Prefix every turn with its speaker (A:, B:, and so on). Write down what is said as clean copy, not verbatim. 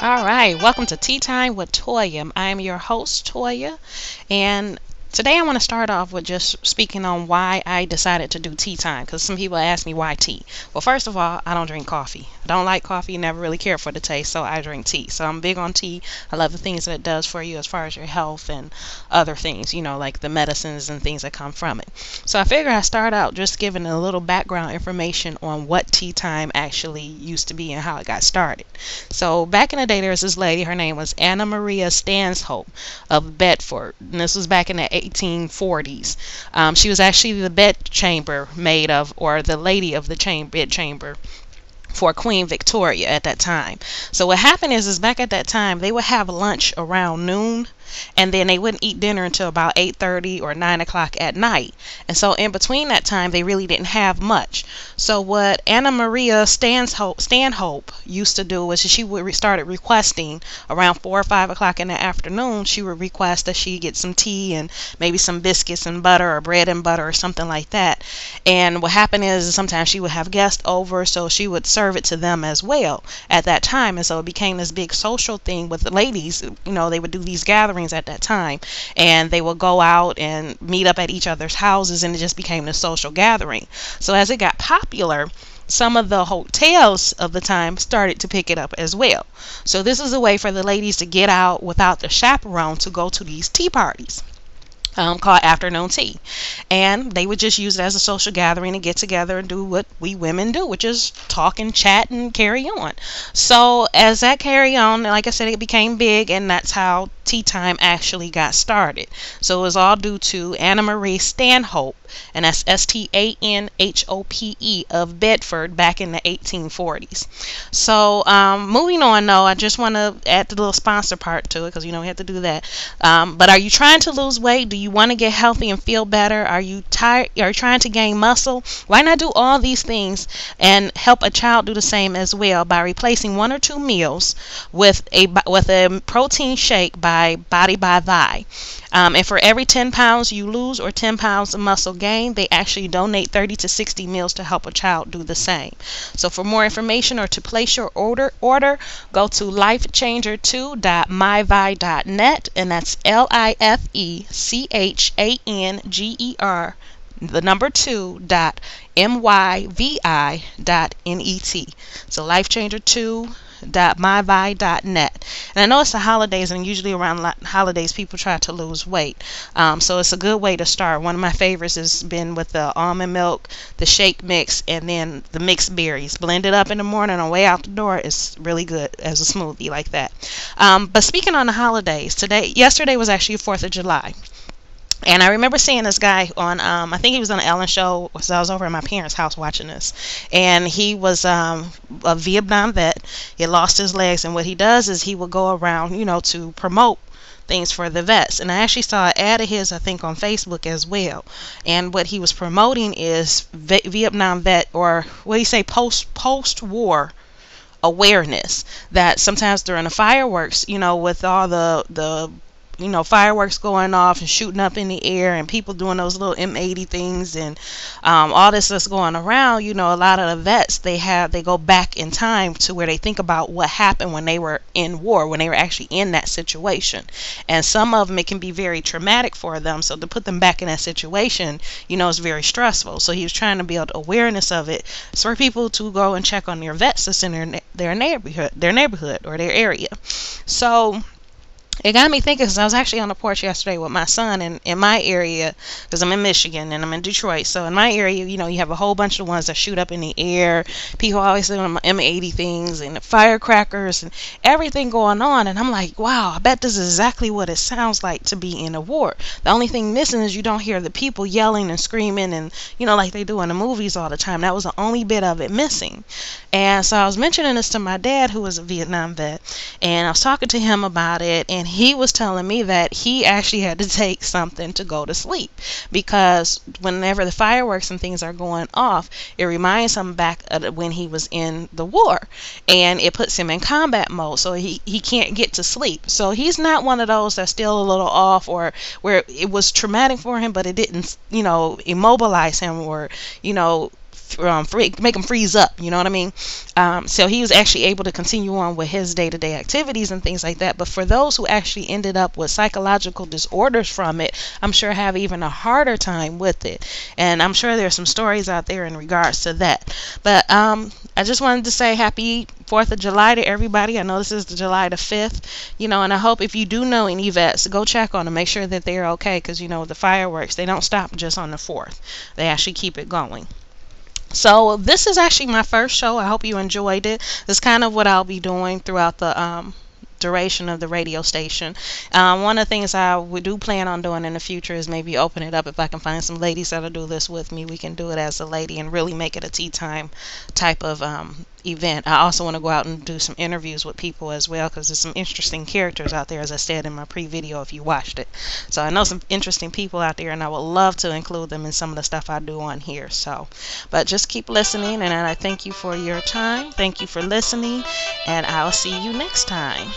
A: All right, welcome to Tea Time with Toya. I am your host, Toya, and today I want to start off with just speaking on why I decided to do tea time, because some people ask me why tea. Well, first of all, I don't drink coffee. I don't like coffee, never really cared for the taste, so I drink tea. So I'm big on tea. I love the things that it does for you as far as your health and other things, like the medicines and things that come from it. So I figured I'd start out just giving a little background information on what tea time actually used to be and how it got started. So back in the day, there was this lady, her name was Anna Maria Stanhope of Bedford, and this was back in the 1840s. She was actually the bed chamber maid of, or the lady of the bed chamber for Queen Victoria at that time. So what happened is back at that time, they would have lunch around noon, and then they wouldn't eat dinner until about 8:30 or 9 o'clock at night. And so in between that time, they really didn't have much. So what Anna Maria Stanhope used to do was she would started requesting around 4 or 5 o'clock in the afternoon. She would request that she get some tea and maybe some biscuits and butter or bread and butter or something like that. And what happened is sometimes she would have guests over, so she would serve it to them as well at that time. And so it became this big social thing with the ladies. They would do these gatherings at that time, and they would go out and meet up at each other's houses, and it just became a social gathering. So as it got popular, some of the hotels of the time started to pick it up as well. So this is a way for the ladies to get out without the chaperone to go to these tea parties. Called afternoon tea, and they would just use it as a social gathering and get together and do what we women do, which is talk and chat and carry on. So as that carry on, like I said, it became big, and that's how tea time actually got started. So it was all due to Anna Marie Stanhope, and that's Stanhope of Bedford back in the 1840s. So moving on, though, I just want to add the little sponsor part to it, because we have to do that. But are you trying to lose weight? Do you want to get healthy and feel better? Are you tired? Are you trying to gain muscle? Why not do all these things and help a child do the same as well by replacing 1 or 2 meals with a protein shake by Body by Vi. And for every 10 pounds you lose or 10 pounds of muscle gain, they actually donate 30 to 60 meals to help a child do the same. So for more information or to place your order, go to lifechanger2.myvi.net, and that's LIFECHANGER the number 2.myvi.net. So lifechanger2.myvi.net. And I know it's the holidays, and usually around holidays people try to lose weight. So it's a good way to start. One of my favorites has been with the almond milk, the shake mix, and then the mixed berries. Blend it up in the morning on the way out the door. It's really good as a smoothie like that. But speaking on the holidays, yesterday was actually 4th of July. And I remember seeing this guy on, I think he was on the Ellen show, so I was over at my parents' house watching this. And he was a Vietnam vet. He had lost his legs, and what he does is he will go around, to promote things for the vets. And I actually saw an ad of his, I think, on Facebook as well. And what he was promoting is Vietnam vet, or what do you say, post-war awareness. That sometimes during the fireworks, with all the fireworks going off and shooting up in the air, and people doing those little M80 things, and all this that's going around, a lot of the vets, they go back in time to where they think about what happened when they were in war, when they were actually in that situation. And some of them, it can be very traumatic for them. So to put them back in that situation, is very stressful. So he was trying to build awareness of it, so for people to go and check on their vets that's in their neighborhood or their area. So it got me thinking, because I was actually on the porch yesterday with my son in my area, because I'm in Michigan and I'm in Detroit. So in my area, you have a whole bunch of ones that shoot up in the air. People always doing M80 things and the firecrackers and everything going on. And I'm like, wow, I bet this is exactly what it sounds like to be in a war. The only thing missing is you don't hear the people yelling and screaming and, like they do in the movies all the time. That was the only bit of it missing. And so I was mentioning this to my dad, who was a Vietnam vet, and I was talking to him about it, and he was telling me that he actually had to take something to go to sleep, because whenever the fireworks and things are going off, it reminds him back of when he was in the war, and it puts him in combat mode, so he can't get to sleep. So he's not one of those that's still a little off, or where it was traumatic for him, but it didn't, immobilize him, or, make them freeze up. You know what I mean? So he was actually able to continue on with his day-to-day activities and things like that. But for those who actually ended up with psychological disorders from it, I'm sure have even a harder time with it. And I'm sure there's some stories out there in regards to that. But I just wanted to say happy 4th of July to everybody. I know this is July the 5th, and I hope if you do know any vets, go check on them, make sure that they're okay, because the fireworks, they don't stop just on the 4th. They actually keep it going. So this is actually my first show. I hope you enjoyed it. It's kind of what I'll be doing throughout the duration of the radio station. One of the things I would do plan on doing in the future is maybe open it up. If I can find some ladies that'll do this with me, we can do it as a lady and really make it a tea time type of event. I also want to go out and do some interviews with people as well, because there's some interesting characters out there, as I said in my pre-video if you watched it. So I know some interesting people out there, and I would love to include them in some of the stuff I do on here. So, but just keep listening, and I thank you for your time. Thank you for listening, and I'll see you next time.